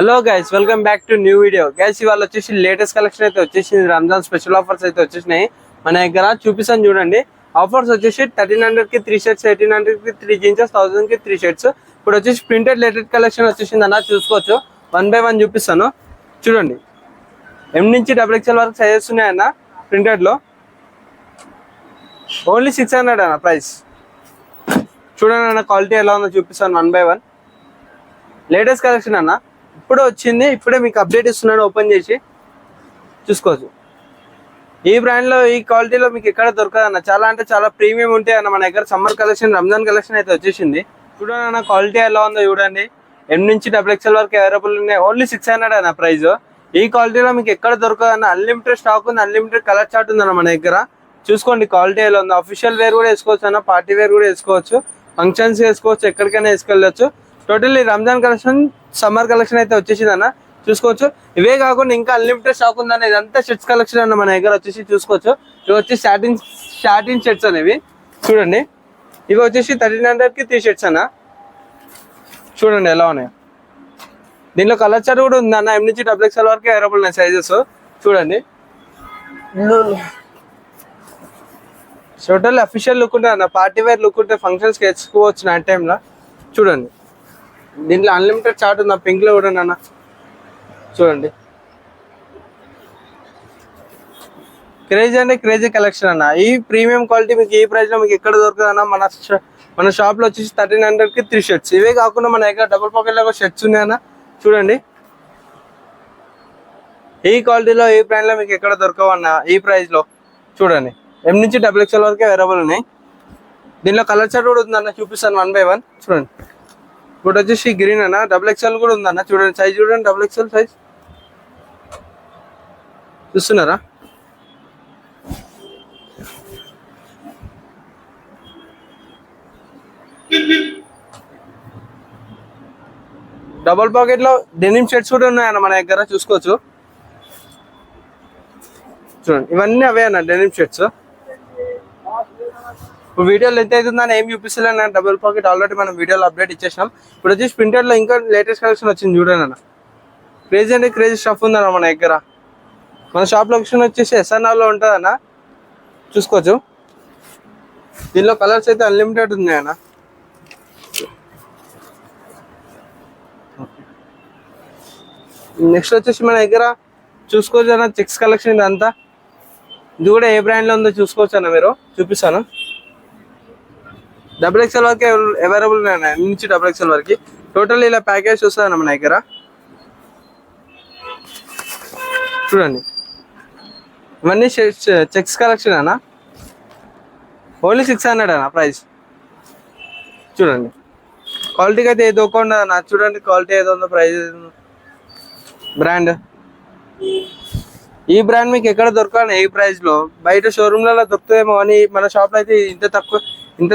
Hello guys, welcome back to new video. Guys ఇవాళ వచ్చేసి latest collection అయితే వచ్చేసింది. రంజాన్ స్పెషల్ ఆఫర్స్ అయితే వచ్చేసినాయి మన దగ్గర. చూపిస్తాను చూడండి. ఆఫర్స్ వచ్చేసి 1300 కి 3 షర్ట్స్, 1800 కి 3 జీన్స్, 1000 కి 3 షర్ట్స్. ఇప్పుడు వచ్చేసి ప్రింటెడ్ లేటెడ్ కలెక్షన్ వచ్చేసింది అన్న, చూసుకోవచ్చు. 1 by 1 చూపిస్తాను చూడండి. M నుంచి XXL వరకు సైజెస్ ఉన్నాయన్న. ప్రింటెడ్ లో ఓన్లీ 600 అన్న ప్రైస్. చూడండి అన్న, క్వాలిటీ ఎలా ఉందో చూపిస్తాను 1 by 1. లేటెస్ట్ కలెక్షన్ అన్న, ఇప్పుడే వచ్చింది, ఇప్పుడే మీకు అప్డేట్ ఇస్తున్నాను. ఓపెన్ చేసి చూసుకోవచ్చు. ఈ బ్రాండ్ లో ఈ క్వాలిటీలో మీకు ఎక్కడ దొరకదు అన్న. చాలా అంటే చాలా ప్రీమియం ఉంటాయి అన్న మన దగ్గర. సమ్మర్ కలెక్షన్, రంజాన్ కలెక్షన్ అయితే వచ్చేసింది. చూడండి అన్న, క్వాలిటీ ఎలా ఉందో చూడండి. M నుంచి XXL వరకు అవైలబుల్ ఉన్నాయి. ఓన్లీ 600 అన్న ప్రైస్. ఈ క్వాలిటీలో మీకు ఎక్కడ దొరకదు అన్న. అన్లిమిటెడ్ స్టాక్ ఉంది, అన్లిమిటెడ్ కలర్ చార్ట్ ఉంది అన్న మన దగ్గర. చూసుకోండి క్వాలిటీ ఎలా ఉందో. అఫీషియల్ వేర్ కూడా వేసుకోవచ్చు అన్న, పార్టీ వేర్ కూడా వేసుకోవచ్చు, ఫంక్షన్స్ వేసుకోవచ్చు, ఎక్కడికైనా వేసుకెళ్ళచ్చు. Totally Ramzan collection, summer collection అయితే వచ్చేసింది అన్న, చూసుకోవచ్చు. ఇవే కాకుండా ఇంకా అన్లిమిటెడ్ స్టాక్ ఉందన్న. ఇదంతా షర్ట్స్ కలెక్షన్ అన్న మన దగ్గర వచ్చేసి చూసుకోవచ్చు. ఇవి వచ్చి స్టార్టింగ్ షర్ట్స్ అనేవి చూడండి. ఇవి వచ్చేసి 1300 కి 3 షర్ట్స్ అన్న. చూడండి ఎలా ఉన్నాయి. దీనిలో కలర్ చార్ట్ కూడా ఉంది అన్న. M నుంచి XXL వరకు అవైలబుల్ ఉన్నాయి సైజెస్. చూడండి, టోటల్ అఫీషియల్ లుక్ ఉంటుంది అన్న. పార్టీ వేర్ లుక్ ఉంటుంది, ఫంక్షన్స్కి వేసుకోవచ్చు నైట్ టైంలో. చూడండి, దీంట్లో అన్లిమిటెడ్ చార్ట్ ఉంది. పింక్ లో కూడా అన్న, చూడండి. క్రేజీ అంటే క్రేజీ కలెక్షన్ అన్న. ఈ ప్రీమియం క్వాలిటీ మీకు ఈ ప్రైస్ లో మీకు ఎక్కడ దొరకదు అన్న. మన షాప్ లో వచ్చేసి 1300 కి 3 షర్ట్స్. ఇవే కాకుండా మన దగ్గర డబుల్ పాకెట్ లో షర్ట్స్ ఉన్నాయన్న. చూడండి, ఈ క్వాలిటీలో ఈ బ్రాండ్ లో మీకు ఎక్కడ దొరకవు అన్న ఈ ప్రైస్ లో. చూడండి, M నుంచి XXL వరకు అవైలబుల్ ఉన్నాయి. దీనిలో కలర్ చార్ట్ కూడా ఉందన్న, చూపిస్తాను 1 by 1. చూడండి, ఇప్పుడు వచ్చేసి గ్రీన్ అన్న. XXL కూడా ఉందన్న. చూడండి సైజ్, చూడండి XXL సైజ్ చూస్తున్నారా. డబుల్ పాకెట్ లో డెనిమ్ షర్ట్స్ కూడా ఉన్నాయన్న మన దగ్గర, చూసుకోవచ్చు. చూడండి, ఇవన్నీ అవే అన్న డెనిమ్ షర్ట్స్. ఇప్పుడు వీడియోలో ఎంత అవుతుందని ఏం చూపిస్తలేను. డబుల్ పాకెట్ ఆల్రెడీ మనం వీడియోలో అప్డేట్ ఇచ్చేసాం. ఇప్పుడు వచ్చేసి ప్రింటెడ్ లో ఇంకా లేటెస్ట్ కలెక్షన్ వచ్చింది చూడండి అన్న. క్రేజీ అంటే క్రేజీ స్టఫ్ ఉందన్న మన దగ్గర. మన షాప్ లొకేషన్ వచ్చేసి SNR లో ఉంటుంది అన్న, చూసుకోవచ్చు. దీనిలో కలర్స్ అయితే అన్లిమిటెడ్ ఉన్నాయన్న. నెక్స్ట్ వచ్చేసి మన దగ్గర చూసుకోవచ్చు అన్న, చెక్స్ కలెక్షన్ ఇదంతా. ఇది కూడా ఏ బ్రాండ్ లో ఉందో చూసుకోవచ్చు అన్న, మీరు చూపిస్తాను. XXL వరకు అవైలబుల్ ఉన్నాయి. M నుంచి XXL వరకు టోటల్ ఇలా ప్యాకేజ్ వస్తుంది అన్న మన దగ్గర. చూడండి, ఇవన్నీ చెక్స్ కలెక్షన్ అన్న. ఓన్లీ 600 అన్న ప్రైస్. చూడండి, క్వాలిటీకి అయితే ఏదో ఉండదు అన్న. చూడండి క్వాలిటీ ఏదో ఉందో, ప్రైస్ బ్రాండ్. ఈ బ్రాండ్ మీకు ఎక్కడ దొరకాలి ఈ ప్రైస్ లో. బయట షోరూమ్లలో దొరుకుతాయేమో కానీ మన షాప్ లో అయితే ఇంత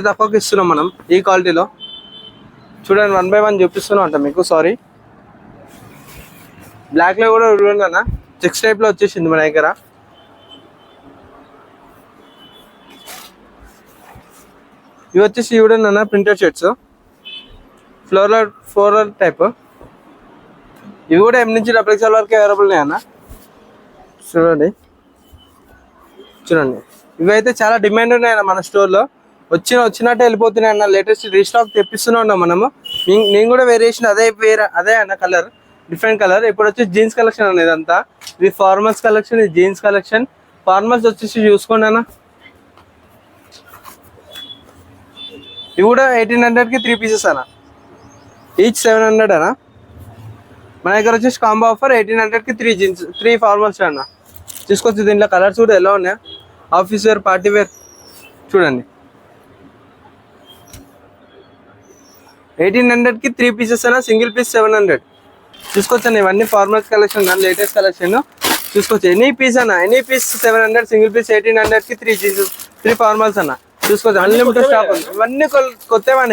తక్కువకి ఇస్తున్నాం మనం ఈ క్వాలిటీలో. చూడండి 1 by 1 చూపిస్తున్నాం అంట మీకు. సారీ, బ్లాక్ లో కూడా అన్న చెక్స్ టైప్ లో వచ్చేసింది మన దగ్గర. ఇవి వచ్చేసి చూడండి అన్న, ప్రింటెడ్ షర్ట్స్, ఫ్లోరల్ టైప్. ఇవి కూడా M నుంచి XXL వరకు అవైలబుల్ ఉన్నాయి అన్న. చూడండి, ఇవి అయితే చాలా డిమాండ్ ఉన్నాయన్న మన స్టోర్లో. వచ్చినట్టే వెళ్ళిపోతున్నాయి అన్న. లేటెస్ట్ రీస్టాక్ తెప్పిస్తూనే ఉన్నాం మనము. నేను కూడా వేరియేషన్ అదే అన్న, కలర్ డిఫరెంట్ కలర్. ఇప్పుడు వచ్చి జీన్స్ కలెక్షన్ అన్న. ఇదంతా ఇది ఫార్మల్స్ కలెక్షన్, ఇది జీన్స్ కలెక్షన్. ఫార్మల్స్ వచ్చేసి చూసుకోండి అన్న. ఇవి కూడా 1800 కి 3 పీసెస్ అన్న. ఈచ్ 700 అన్న. మన దగ్గర వచ్చేసి కాంబో ఆఫర్ 1800 కి 3 జీన్స్, 3 ఫార్మల్స్ అన్న. చూసుకోవచ్చు. దీంట్లో కలర్స్ కూడా ఎలా ఉన్నాయా, ఆఫీస్ వేర్, పార్టీ వేర్. చూడండి, 1800 కి 3 పీసెస్ అన్న. Single piece 700. చూసుకోవచ్చు అన్న. ఇవన్నీ ఫార్మల్స్ కలెక్షన్ అన్న, లేటెస్ట్ కలెక్షన్. చూసుకోవచ్చు. ఎనీ పీస్ అన్న, ఎనీ పీస్ 700, సింగిల్ పీస్ 1800 కి 3 జీన్స్, 3 ఫార్మల్స్ అన్న. చూసుకోవచ్చు. అన్లిమిటెడ్ స్టాక్ ఉంది. ఇవన్నీ కొత్తవి అన్న,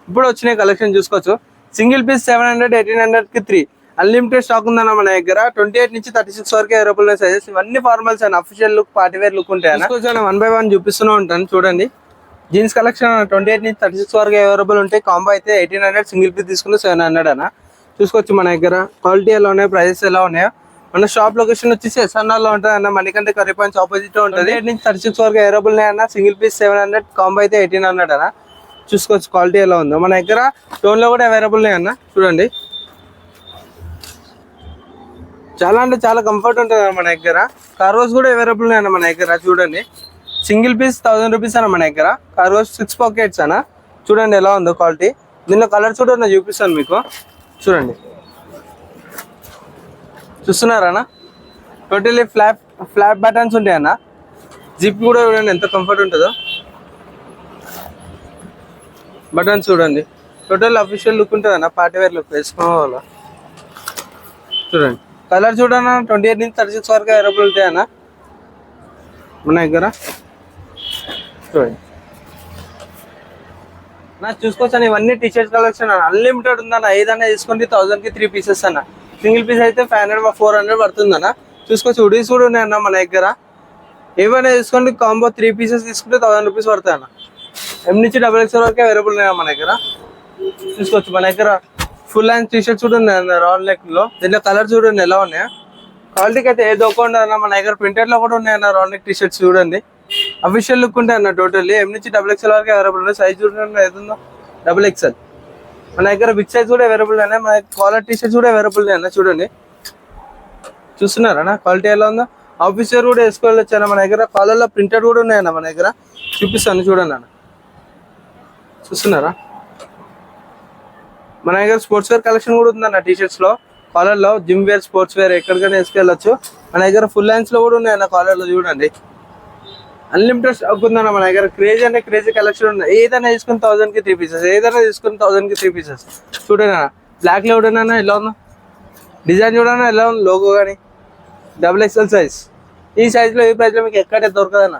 ఇప్పుడు వచ్చినాయి కలెక్షన్. చూసుకోవచ్చు. సింగిల్ పీస్ 700, 1800 కి 3 అన్లిమిటెడ్ స్టాక్ ఉందన్న మన దగ్గర. 28 నుంచి 36 వరకు అవైలబుల్ సైజెస్. ఇవన్నీ formals and official look, party wear look ఉంటాయి అన్న. 1 by 1 చూపిస్తూనే ఉంటాను. చూడండి, జీన్స్ కలెక్షన్ 28 నుంచి 36 వరకు అవైలబుల్ ఉంటాయి. కాంబో అయితే 1800, సింగిల్ పీస్ తీసుకుంటే 700 అన్న. చూసుకోవచ్చు మన దగ్గర క్వాలిటీ ఎలా ఉన్నాయి, ప్రైసెస్ ఎలా ఉన్నాయో. మన షాప్ లొకేషన్ వచ్చేసి SNR లో ఉంటుంది అన్న, మణికంఠ కర్రీ పాయింట్స్ ఆపోజిట్ ఉంటుంది. 8 నుంచి 36 వరకు అవైలబుల్ ఉన్నాయి అన్న. సింగిల్ పీస్ 700, కాంబో అయితే 1800 అన్న. చూసుకోవచ్చు క్వాలిటీ ఎలా ఉందో. మన దగ్గర టోన్ లో కూడా అవైలబుల్ ఉన్నాయి అన్న. చూడండి చాలా అంటే చాలా కంఫర్ట్ ఉంటుంది అన్న మన దగ్గర. కార్గోస్ కూడా అవైలబుల్ ఉన్నాయి అన్న మన దగ్గర. చూడండి సింగిల్ పీస్ 1000 రూపీస్ అన్న మన దగ్గర. కార్గోస్ 6 పాకెట్స్ అన్న. చూడండి ఎలా ఉందో క్వాలిటీ. దీనిలో కలర్స్ కూడా నేను చూపిస్తాను మీకు. చూడండి చూస్తున్నారా అన్న, టోటల్లీ ఫ్లాప్ బటన్స్ ఉంటాయి అన్న. జిప్ కూడా చూడండి ఎంత కంఫర్ట్ ఉంటుందో. బటన్స్ చూడండి టోటల్ అఫీషియల్ లుక్ ఉంటుంది అన్న, పార్టీ వేర్ లుక్ వేసుకోవాలి. చూడండి కలర్ చూడన్న 28 నుంచి 36 వరకు అవైలబుల్ ఉంటాయి అన్న మన దగ్గర. చూడండి నా చూసుకోవచ్చు అన్న, ఇవన్నీ టీషర్ట్స్ కలెక్షన్ అన్న. అన్లిమిటెడ్ ఉందన్న, ఏదైనా తీసుకోండి 1000 కి 3 పీసెస్ అన్న. సింగిల్ పీస్ అయితే 500 400 పడుతుంది అన్న. చూసుకోవచ్చు హుడీస్ కూడా ఉన్నాయన్న మన దగ్గర. ఏవైనా తీసుకోండి కాంబో 3 పీసెస్ తీసుకుంటే 1000 రూపీస్ పడతాయి అన్న. M నుంచి XXL వరకు అవైలబుల్ ఉన్నాయి మన దగ్గర. చూసుకోవచ్చు మన దగ్గర ఫుల్ హ్యాండ్ టీషర్ట్స్ కూడా ఉన్నాయి అన్న రౌండ్ నెక్ లో. దీంట్లో కలర్ చూడండి ఎలా ఉన్నాయా. క్వాలిటీకి అయితే ఏదో ఒక అన్న మన దగ్గర. ప్రింటెడ్ లో కూడా ఉన్నాయన్న రౌండ్ నెక్ టీషర్ట్స్. చూడండి అఫీషియల్ లుక్ ఉంటాయి అన్న. టోటల్లీ M నుంచి XXL వరకు అవైలబుల్ ఉన్నాయి. సైజ్ చూడండి ఏదో XXL. మన దగ్గర బిగ్ సైజ్ కూడా అవైలబుల్ ఉన్నాయి. మన కాలర్ టీషర్ట్స్ కూడా అవైలబుల్ ఉన్నాయి అన్న. చూడండి చూస్తున్నారా క్వాలిటీ ఎలా ఉందో. ఆఫీసర్ కూడా వేసుకోవచ్చు అన్న మన దగ్గర. కాలర్ లో ప్రింటెడ్ కూడా ఉన్నాయన్న మన దగ్గర. చూపిస్తాను చూడండి అన్న. చూస్తున్నారా మన దగ్గర స్పోర్ట్స్ వేర్ కలెక్షన్ కూడా ఉందన్న. టీషర్ట్స్ లో కాలర్ లో జిమ్ వేర్, స్పోర్ట్స్ వేర్ ఎక్కడికైనా వేసుకెళ్ళచ్చు. మన దగ్గర ఫుల్ హ్యాండ్స్ లో కూడా ఉన్నాయన్న. కాలర్ లో చూడండి అన్లిమిటెడ్ స్టాక్ ఉందన్న మన దగ్గర. క్రేజీ అంటే క్రేజీ కలెక్షన్ ఉన్నాయి. ఏదైనా తీసుకుని 1000 కి 3 పీసెస్, ఏదైనా తీసుకుని 1000 కి 3 పీసెస్. చూడండి అన్న బ్లాక్ లో చూడన్నా ఎలా ఉందో. డిజైన్ చూడన్నా ఎలా ఉంది, లోగో కానీ. XXL size. ఈ సైజ్ లో ఈ ప్రైస్ లో మీకు ఎక్కడే దొరకదన్న.